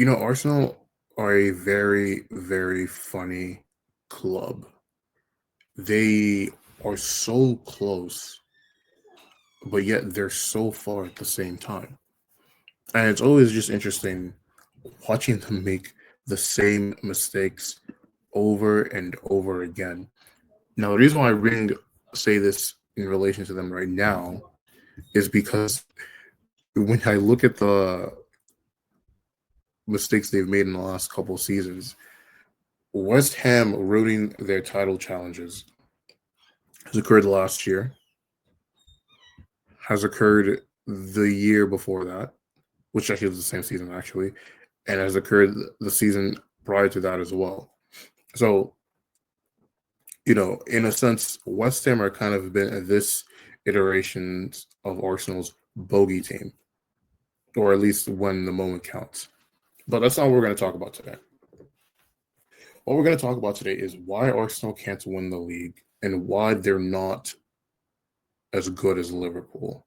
Arsenal are a very, very funny club. They are so close, but yet they're so far at the same time. And it's always just interesting watching them make the same mistakes over and over again. Now, the reason why I really say this in relation to them right now is because when I look at the mistakes they've made in the last couple of seasons, West Ham ruining their title challenges has occurred last year, has occurred the year before that, which actually was the same season actually, and has occurred the season prior to that as well. So, in a sense, West Ham are kind of been this iteration of Arsenal's bogey team, or at least when the moment counts. But that's not what we're going to talk about today. What we're going to talk about today is why Arsenal can't win the league and why they're not as good as Liverpool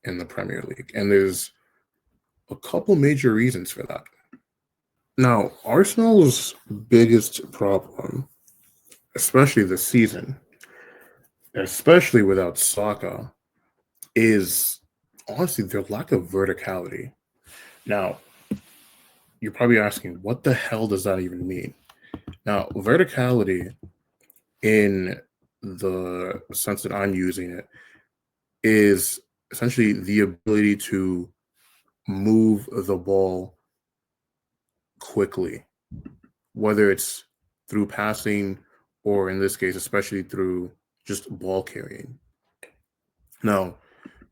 in the Premier League. And there's a couple major reasons for that. Now, Arsenal's biggest problem, especially this season, especially without Saka, is honestly their lack of verticality. Now, you're probably asking, what the hell does that even mean? Now, verticality, in the sense that I'm using it, is essentially the ability to move the ball quickly, whether it's through passing or in this case, especially through just ball carrying. Now,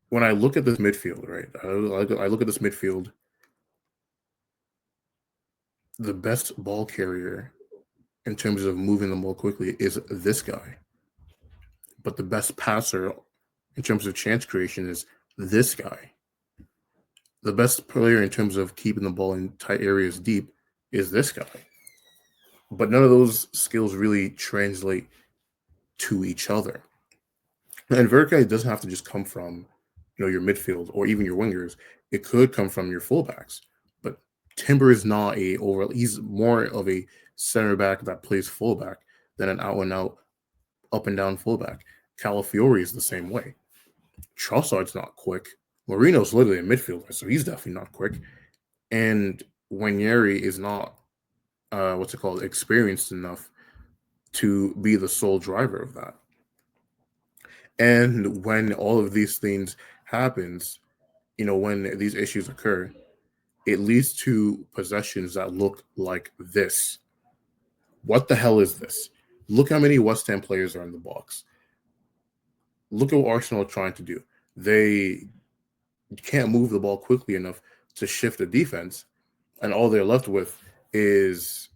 when I look at this midfield, right, I look at this midfield, the best ball carrier in terms of moving the ball quickly is this guy. But the best passer in terms of chance creation is this guy. The best player in terms of keeping the ball in tight areas deep is this guy. But none of those skills really translate to each other. And verticality doesn't have to just come from, your midfield or even your wingers. It could come from your fullbacks. But Timber is not he's more of a center back that plays fullback than an out and out up and down fullback. Calafiori is the same way. Trossard's not quick. Marino's literally a midfielder, so he's definitely not quick. And Wanyeri is not experienced enough to be the sole driver of that. And when all of these things happens, when these issues occur, it leads to possessions that look like this. What the hell is this? Look how many West Ham players are in the box. Look at what Arsenal are trying to do. They can't move the ball quickly enough to shift the defense, and all they're left with is,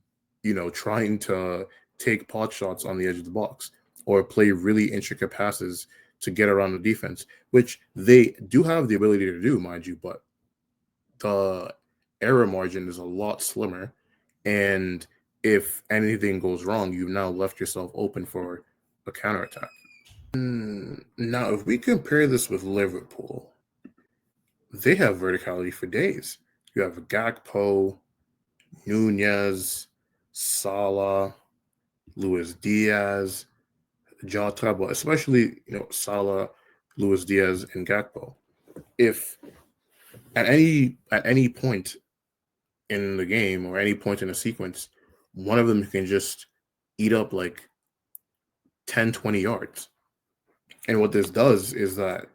trying to take pot shots on the edge of the box or play really intricate passes to get around the defense, which they do have the ability to do, mind you, but the error margin is a lot slimmer. And if anything goes wrong, you've now left yourself open for a counterattack. Now, if we compare this with Liverpool, they have verticality for days. You have Gakpo, Nunez, Salah, Luis Diaz, Jota, but especially Salah, Luis Diaz, and Gakpo. If at any point in the game or any point in a sequence, one of them can just eat up like 10, 20 yards. And what this does is that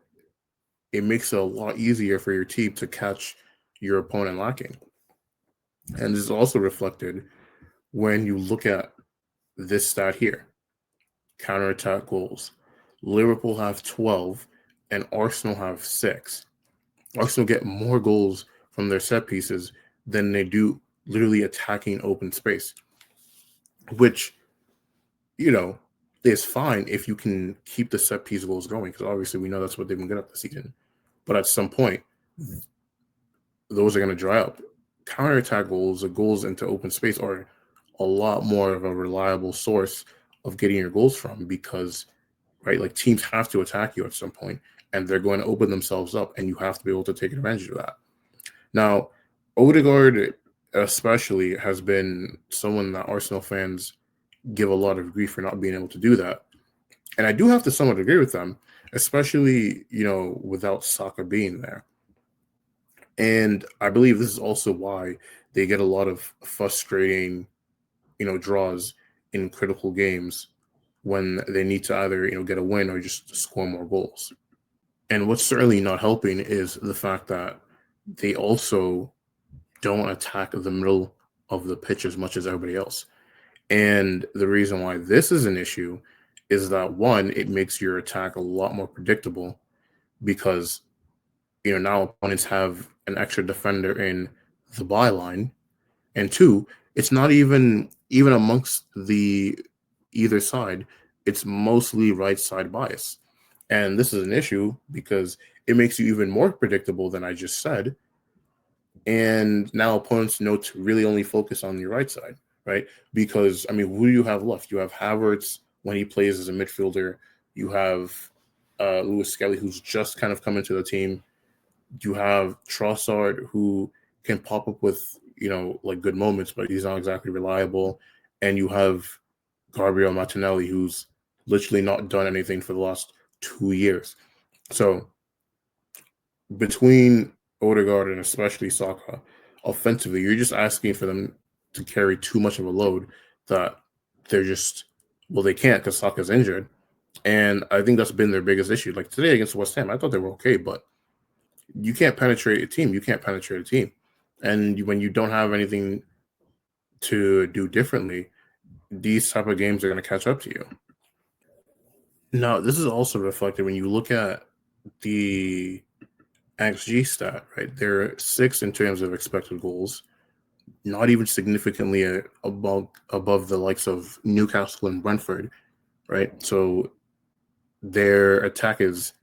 it makes it a lot easier for your team to catch your opponent lacking. And this is also reflected when you look at this stat here. Counterattack goals. Liverpool have 12 and Arsenal have 6. Arsenal get more goals from their set pieces than they do literally attacking open space, which, is fine if you can keep the set piece goals going, because obviously we know that's what they've been good at this season. But at some point, those are going to dry up. Counterattack goals or goals into open space are a lot more of a reliable source of getting your goals from, because, right, like teams have to attack you at some point and they're going to open themselves up and you have to be able to take advantage of that. Now, Odegaard especially has been someone that Arsenal fans give a lot of grief for not being able to do that. And I do have to somewhat agree with them, especially, without Saka being there. And I believe this is also why they get a lot of frustrating, draws in critical games when they need to either, get a win or just score more goals. And what's certainly not helping is the fact that they also don't attack the middle of the pitch as much as everybody else. And the reason why this is an issue is that, one, it makes your attack a lot more predictable because, now opponents have an extra defender in the byline. And two, it's not even amongst the either side, it's mostly right side bias. And this is an issue because it makes you even more predictable than I just said. And now opponents know to really only focus on the right side, right? Because, I mean, who do you have left? You have Havertz when he plays as a midfielder. You have Lewis Skelly, who's just kind of come into the team. You have Trossard, who can pop up with, like good moments, but he's not exactly reliable. And you have Gabriel Martinelli, who's literally not done anything for the last 2 years. So between Odegaard and especially Saka, offensively, you're just asking for them to carry too much of a load that they can't because Saka's injured. And I think that's been their biggest issue. Like today against West Ham, I thought they were okay, but you can't penetrate a team. You can't penetrate a team. And when you don't have anything to do differently, these type of games are going to catch up to you. Now, this is also reflected when you look at the XG stat, right? They're sixth in terms of expected goals, not even significantly above the likes of Newcastle and Brentford, right? So their attack is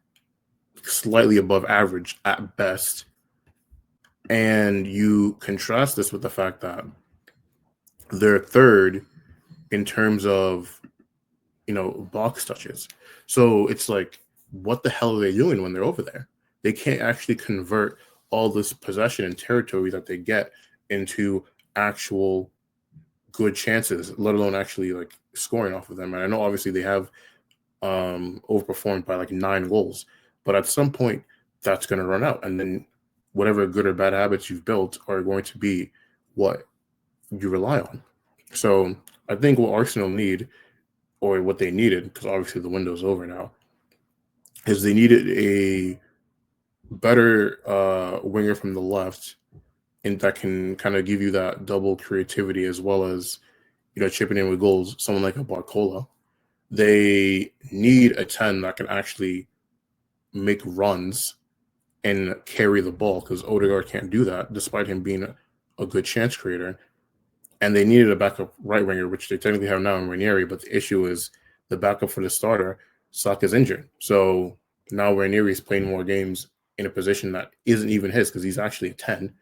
slightly above average at best. And you contrast this with the fact that they're third in terms of, box touches. So it's like, what the hell are they doing when they're over there? They can't actually convert all this possession and territory that they get into actual good chances, let alone actually like scoring off of them. And I know obviously they have overperformed by like 9 goals, but at some point that's going to run out, and then whatever good or bad habits you've built are going to be what you rely on. So I think what Arsenal need, or what they needed, because obviously the window's over now, is they needed a better winger from the left, and that can kind of give you that double creativity as well as, chipping in with goals, someone like a Barcola. They need a 10 that can actually make runs and carry the ball, because Odegaard can't do that despite him being a good chance creator. And they needed a backup right winger, which they technically have now in Ranieri, but the issue is the backup for the starter, Saka's injured. So now Ranieri is playing more games in a position that isn't even his, because he's actually a 10.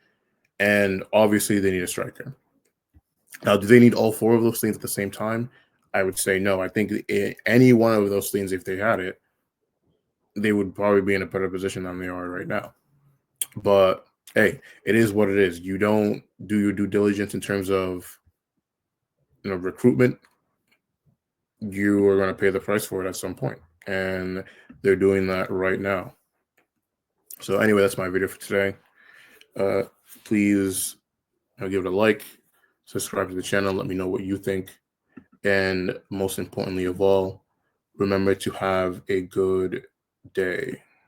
And obviously they need a striker. Now, do they need all 4 of those things at the same time? I would say no. I think any one of those things, if they had it, they would probably be in a better position than they are right now. But hey, it is what it is. You don't do your due diligence in terms of, recruitment, you are going to pay the price for it at some point. And they're doing that right now. So anyway, that's my video for today. Please give it a like, subscribe to the channel, let me know what you think. And most importantly of all, remember to have a good day.